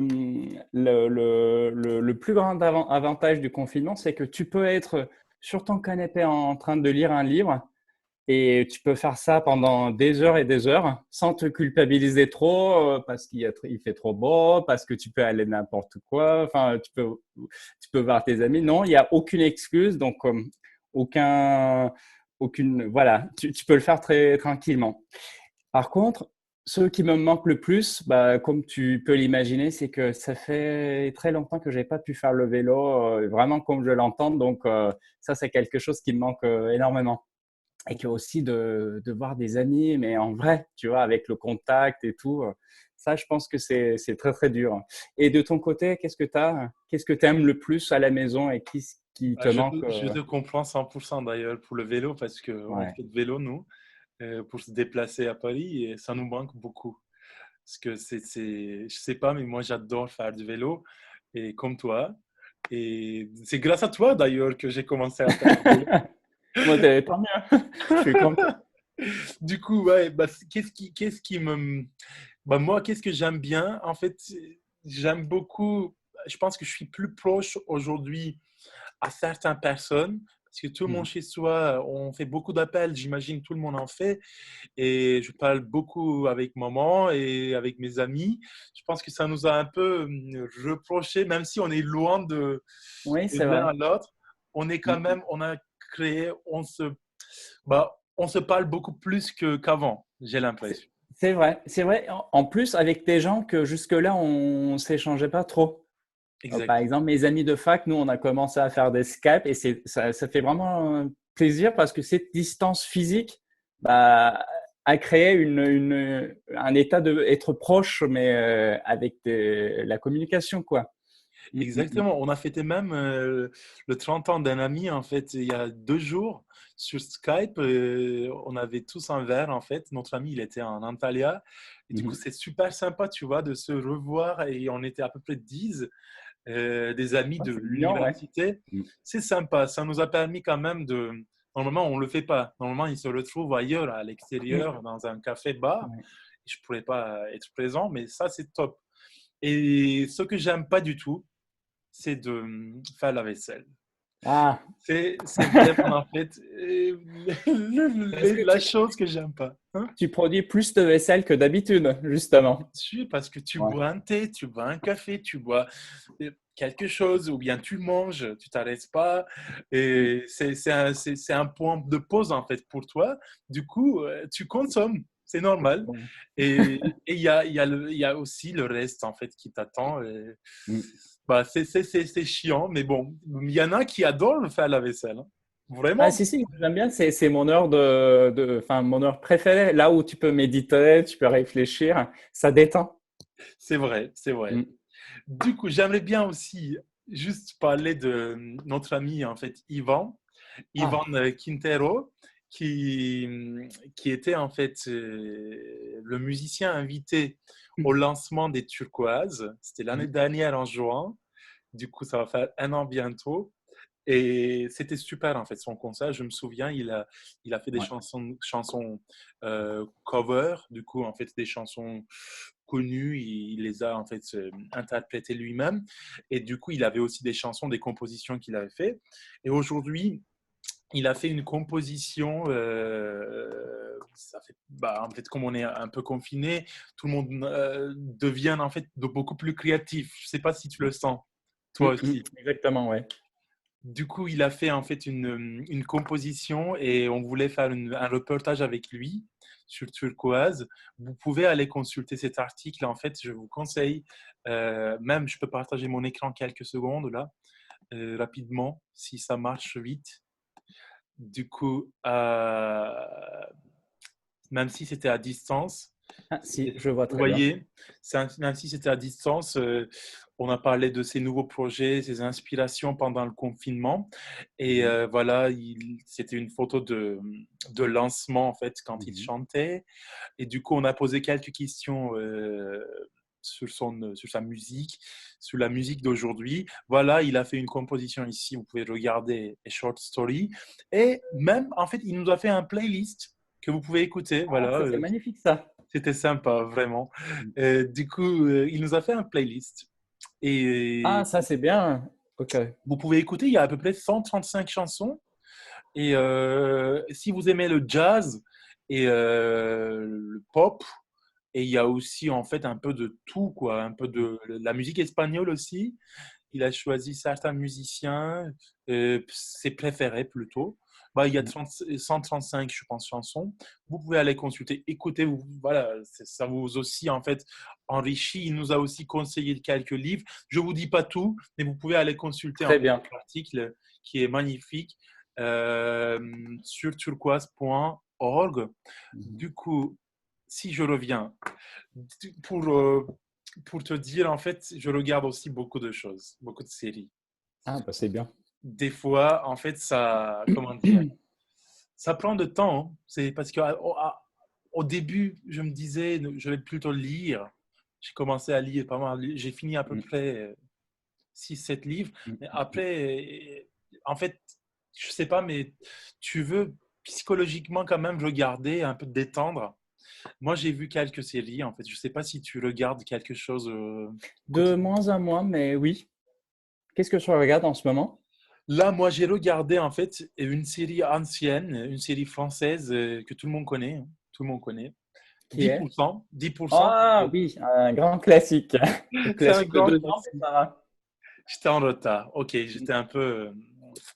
plus grand avantage du confinement, c'est que tu peux être sur ton canapé en train de lire un livre et tu peux faire ça pendant des heures et des heures sans te culpabiliser trop parce il fait trop beau, parce que tu peux aller n'importe quoi, enfin, tu peux voir tes amis. Non, il n'y a aucune excuse, donc aucun, voilà, tu peux le faire très tranquillement. Par contre, ce qui me manque le plus, bah, comme tu peux l'imaginer, c'est que ça fait très longtemps que j'ai pas pu faire le vélo vraiment comme je l'entends. Donc, ça, c'est quelque chose qui me manque énormément. Et que aussi de voir des amis, mais en vrai, tu vois, avec le contact et tout. Ça, je pense que c'est très, très dur. Et de ton côté, qu'est-ce que tu aimes le plus à la maison et qui te manque Je te comprends 100% d'ailleurs pour le vélo parce qu'on Ouais. fait de vélo, nous, pour se déplacer à Paris et ça nous manque beaucoup. Parce que je sais pas, mais moi j'adore faire du vélo et comme toi. Et c'est grâce à toi d'ailleurs que j'ai commencé à faire du vélo. Moi, tant mieux. Je suis content. Du coup, ouais, bah, qu'est-ce qui me, bah, moi, qu'est-ce que j'aime bien? En fait, j'aime beaucoup, je pense que je suis plus proche aujourd'hui à certaines personnes Parce que tout le monde Mhm. chez soi, on fait beaucoup d'appels, j'imagine tout le monde en fait. Et je parle beaucoup avec maman et avec mes amis. Je pense que ça nous a un peu reproché, même si on est loin Oui, de c'est l'un vrai. à l'autre, on est quand Mhm. même, on a créé, on se parle beaucoup plus qu'avant, j'ai C'est l'impression. c'est vrai, c'est vrai. En plus, avec des gens que jusque-là, on s'échangeait pas trop. Par Exact. exemple, mes amis de fac, nous, on a commencé à faire des Skype et ça fait vraiment plaisir parce que cette distance physique bah, a créé un état de être proche, mais avec la communication, quoi. Mm, mm, mm. Exactement. On a fêté même le 30 ans d'un ami, en fait, il y a 2 jours sur Skype. On avait tous un verre, en fait. Notre ami, il était en Antalya. Et du coup, Mhm. c'est super sympa, tu vois, de se revoir. Et on était à peu près 10 des amis Ouais, de c'est mignon, ouais. l'université. Mm. C'est sympa. Ça nous a permis quand même de. Normalement, on ne le fait pas. Normalement, ils se retrouvent ailleurs, à Mm. l'extérieur, dans un café-bar. Ouais. Je ne pourrais pas être présent, mais ça, c'est top. Et ce que j'aime pas du tout, c'est de faire la vaisselle. Ah, C'est vraiment en fait parce que la chose que j'aime pas. Hein. tu produis plus de vaisselle que d'habitude, justement. Sûr, parce que tu Ouais. bois un thé, tu bois un café, tu bois quelque chose, ou bien tu manges, tu t'arrêtes pas. Mm. Et c'est un point de pause en fait pour toi. Du coup, tu consommes, c'est normal. Ouais. Et il y a aussi le reste en fait qui t'attend. Mm. Bah, c'est chiant, mais bon, il y en a qui adorent faire la vaisselle. Hein. Ah, Vraiment, si, si, j'aime bien, c'est mon heure enfin, mon heure préférée, là où tu peux méditer, tu peux réfléchir, ça détend. c'est vrai, c'est vrai. Mm. Du coup, j'aimerais bien aussi juste parler de notre ami, en fait, Ah, Ivan Quintero, qui était en fait le musicien invité au lancement des Turquoises. C'était l'année mm. dernière en juin. Du coup, ça va faire un an bientôt. Et c'était super en fait son concert. Je me souviens, il a fait des Ouais. chansons cover, du coup en fait des chansons connues. Il les a en fait interprétées lui-même. Et du coup, il avait aussi des chansons, des compositions qu'il avait fait. Et aujourd'hui, il a fait une composition. Ça fait, bah, en fait, comme on est un peu confiné, tout le monde devient en fait beaucoup plus créatif. Je sais pas si tu le sens, Mm, toi mm. aussi. Exactement, ouais. Du coup, il a fait en fait une composition et on voulait faire un reportage avec lui sur Turquoise. Vous pouvez aller consulter cet article. En fait, je vous conseille. Même, je peux partager mon écran quelques secondes là, rapidement, si ça marche vite. Du coup, même si c'était à distance, Ah, si, je vois vous très bien. voyez, même si c'était à distance, on a parlé de ses nouveaux projets, ses inspirations pendant le confinement. Et Mhm, voilà, c'était une photo de lancement, en fait, quand il mhm. chantait. Et du coup, on a posé quelques questions sur sa musique, sur la musique d'aujourd'hui. Voilà, il a fait une composition ici, vous pouvez regarder les short story. Et même, en fait, il nous a fait un playlist que vous pouvez écouter. Ah, Voilà, ça, c'est magnifique, ça. c'était sympa, vraiment. Mm. Du coup, il nous a fait un playlist. Ah, Et ça, c'est bien. Ok. vous pouvez écouter, il y a à peu près 135 chansons. Et si vous aimez le jazz et le pop, et il y a aussi en fait un peu de tout, quoi, un peu de la musique espagnole aussi. Il a choisi certains musiciens, ses préférés plutôt. Bah, il y a Mm. 135, je pense, chansons. Vous pouvez aller consulter, écouter, voilà, ça vous aussi en fait enrichit. Il nous a aussi conseillé quelques livres. Je vous dis pas tout, mais vous pouvez aller consulter en Très fait bien. cet article qui est magnifique euh, sur turquoise.org. Mhm. Du coup, si je reviens pour, pour te dire, en fait, je regarde aussi beaucoup de choses, beaucoup de séries. Ah, bah, c'est bien. Des fois, en fait, ça, comment dire, ça prend de temps. Hein. C'est parce que au début, je me disais, je vais plutôt lire. J'ai commencé à lire pas mal. J'ai fini à peu Mm, près 6 7 livres. mm, Mais mm, mm. après, en fait, je sais pas, mais tu veux psychologiquement quand même regarder, un peu te détendre. Moi, j'ai vu quelques séries, en fait. Je sais pas si tu regardes quelque chose De quotidien. moins en moins, mais oui. Qu'est-ce que tu regardes en ce moment? Là, moi, j'ai regardé en fait une série ancienne, une série française que tout le monde connaît. Hein. Tout le monde connaît. Qui Dix est? pour cent, 10%. Ah oui, un grand classique. Le C'est un classique de grand 2 ans, c'est classique. ça? J'étais en retard. Ok, j'étais un peu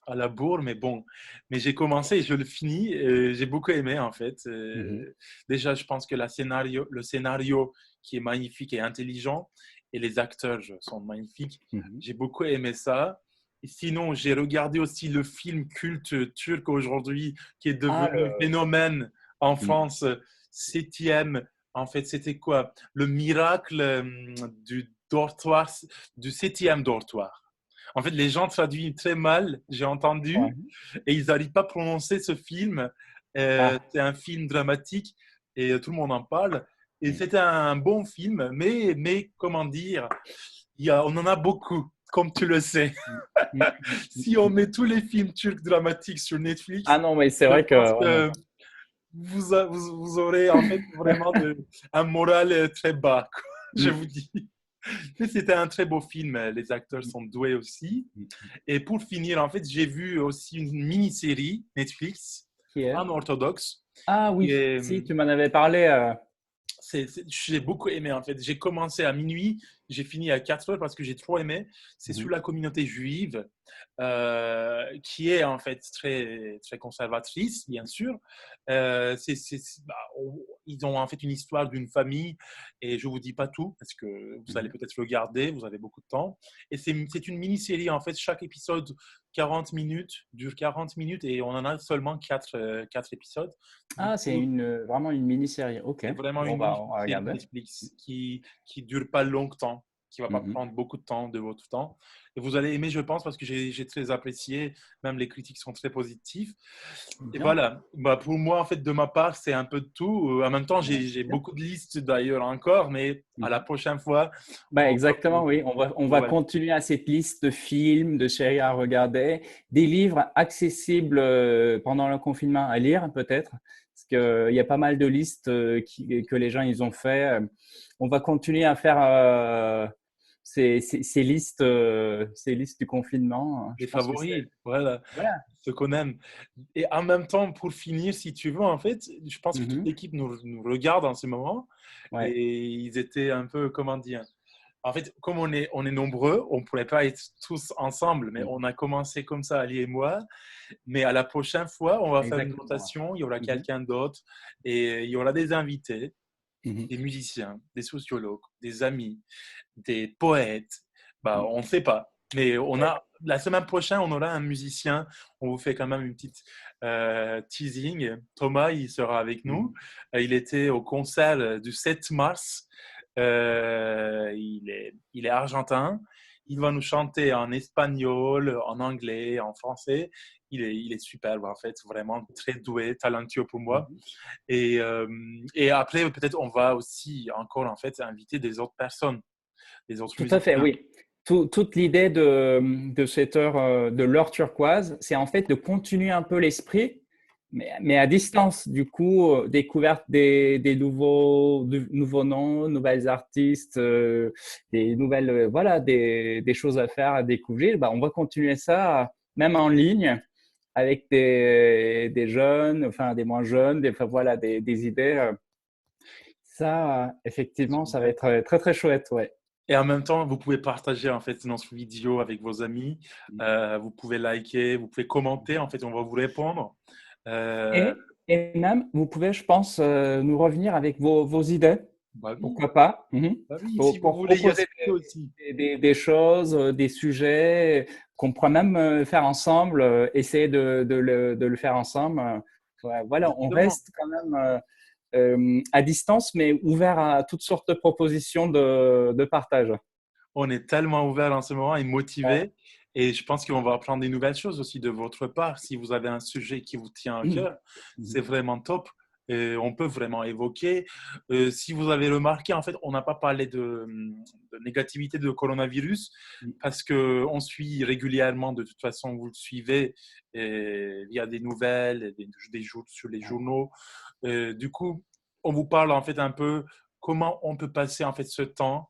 à la bourre, mais bon. Mais j'ai commencé et je le finis. J'ai beaucoup aimé en fait. Mhm, Déjà, je pense que le scénario qui est magnifique et intelligent et les acteurs sont magnifiques. mhm. J'ai beaucoup aimé ça. Et sinon, j'ai regardé aussi le film culte turc aujourd'hui qui est Ah, devenu un phénomène en mm. France. Septième, en fait, c'était quoi? Le miracle du dortoir, du septième dortoir. En fait, les gens traduisent très mal, j'ai Ouais. entendu, et ils n'arrivent pas à prononcer ce film. Ah, C'est un film dramatique et tout le monde en parle. Et mm, c'est un bon film, mais comment dire, on en a beaucoup, comme tu le sais. mm, mm, Si on mm. met tous les films turcs dramatiques sur Ah Netflix, non, mais c'est je vrai que pense ouais. que vous aurez en fait vraiment un moral très bas, quoi, je Mm, vous dis. Mais c'était un très beau film, les acteurs mm, sont doués aussi. mm. Et pour finir, en fait, j'ai vu aussi une mini-série Netflix, Qui est? Unorthodox. Ah oui, Et si, tu m'en avais parlé. j'ai beaucoup aimé, en fait. J'ai commencé à minuit, j'ai fini à 4 heures parce que j'ai trop aimé. C'est sur Mhm, la communauté juive, qui est en fait très, très conservatrice, bien sûr. Ils ont en fait une histoire d'une famille et je ne vous dis pas tout parce que vous allez mhm. peut-être regarder, vous avez beaucoup de temps. Et c'est une mini-série, en fait. Chaque épisode 40 minutes, dure 40 minutes et on en a seulement 4 épisodes. Du Ah, c'est coup, vraiment une mini-série. Ok. c'est vraiment Bon, une bah, on va mini-série regarder. Netflix qui dure pas longtemps, qui va pas Mhm. prendre beaucoup de temps de votre temps. Et vous allez aimer, je pense, parce que j'ai très apprécié. Même les critiques sont très positives. Et Bien. voilà. Bah, pour moi, en fait, de ma part, c'est un peu de tout. En même temps, Ouais, j'ai bien. beaucoup de listes d'ailleurs encore, mais à la Mhm. prochaine fois, Bah, on va exactement, oui. On va voilà. continuer à cette liste de films, de séries à regarder, des livres accessibles pendant le confinement à lire, peut-être. Parce qu'il y a pas mal de listes que les gens ils ont fait. On va continuer à faire ces listes du confinement. Je Les pense que c'est. favoris, voilà, Voilà. ce qu'on aime. Et en même temps, pour finir, si tu veux, en fait, je pense que toute Mhm. l'équipe nous regarde en ce moment. Ouais. Et ils étaient un peu, comment dire, en fait, comme on est nombreux, on ne pourrait pas être tous ensemble, mais Mhm. on a commencé comme ça, Ali et moi. Mais à la prochaine fois, on va faire une Exactement. rotation, il y aura Mhm. quelqu'un d'autre et il y aura des invités, Mhm. des musiciens, des sociologues, des amis, des poètes. Bah, Mhm. on ne sait pas. Mais Ouais. la semaine prochaine, on aura un musicien. On vous fait quand même une petite teasing. Thomas, il sera avec nous. Mhm. Il était au concert du 7 mars. Il est argentin. Il va nous chanter en espagnol, en anglais, en français. Il est superbe, en fait, vraiment très doué, talentueux pour moi. Mhm. Et, et après, peut-être, on va aussi encore, en fait, inviter des autres personnes, des autres Tout à fait, musiciens. oui. Toute l'idée de cette heure, de l'heure turquoise, c'est en fait de continuer un peu l'esprit, mais à distance. Du coup, découverte des nouveaux noms, nouvelles artistes, des nouvelles, voilà, des choses à faire, à découvrir. Bah, on va continuer ça, même en ligne, avec des jeunes, enfin des moins jeunes, enfin, voilà, des idées. Ça, effectivement, ça va Super. être très, très chouette, ouais. Et en même temps, vous pouvez partager en fait notre vidéo avec vos amis. Vous pouvez liker, vous pouvez commenter. En fait, on va vous répondre. Euh, Et même, vous pouvez, je pense, nous revenir avec vos idées. bah oui, Pourquoi pas? Mhm. bah oui. Si vous Pour voulez y proposer assister aussi. des choses, des sujets qu'on pourrait même faire ensemble, essayer de le faire ensemble. Ouais, voilà, on Exactement. reste quand même à distance, mais ouvert à toutes sortes de propositions de partage. On est tellement ouvert en ce moment et Ouais. motivé. Et je pense qu'on va apprendre des nouvelles choses aussi de votre part. Si vous avez un sujet qui vous tient à Mhm. cœur, c'est vraiment top. Et on peut vraiment évoquer. Si vous avez remarqué, en fait, on n'a pas parlé de négativité de coronavirus Mhm. parce qu'on suit régulièrement, de toute façon, vous le suivez, et il y a des nouvelles, des jours sur les journaux. Du coup, on vous parle en fait un peu comment on peut passer en fait ce temps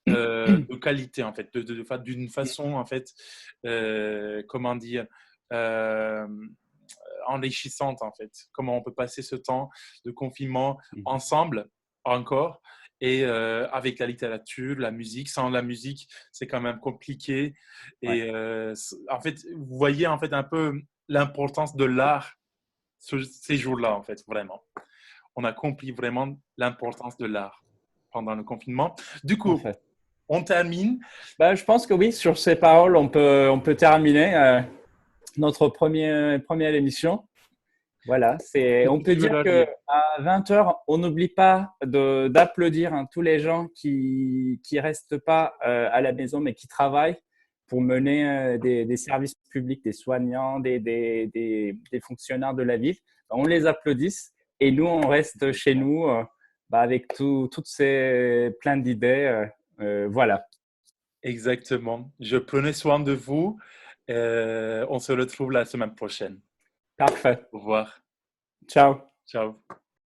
de qualité, en fait, d'une façon, en fait, comment dire, euh, enrichissante, en fait. Comment on peut passer ce temps de confinement ensemble encore et avec la littérature, la musique. Sans la musique, c'est quand même compliqué. Et Ouais, en fait, vous voyez en fait un peu l'importance de l'art ces jours-là, en fait, vraiment. On a compris vraiment l'importance de l'art pendant le confinement. Du en coup, fait. on termine. Bah, je pense que oui, sur ces paroles, on peut terminer notre première émission. Voilà, Qu'est-ce on que peut tu veux dire leur que dire? à 20 heures, on n'oublie pas d'applaudir tous les gens qui restent pas à la maison, mais qui travaillent pour mener des services publics, des soignants, des fonctionnaires de la ville. On les applaudisse et nous, on reste chez nous avec toutes ces plein d'idées. Voilà, Exactement. Je prenais soin de vous. On se retrouve la semaine prochaine. parfait. Au revoir. Ciao. Ciao.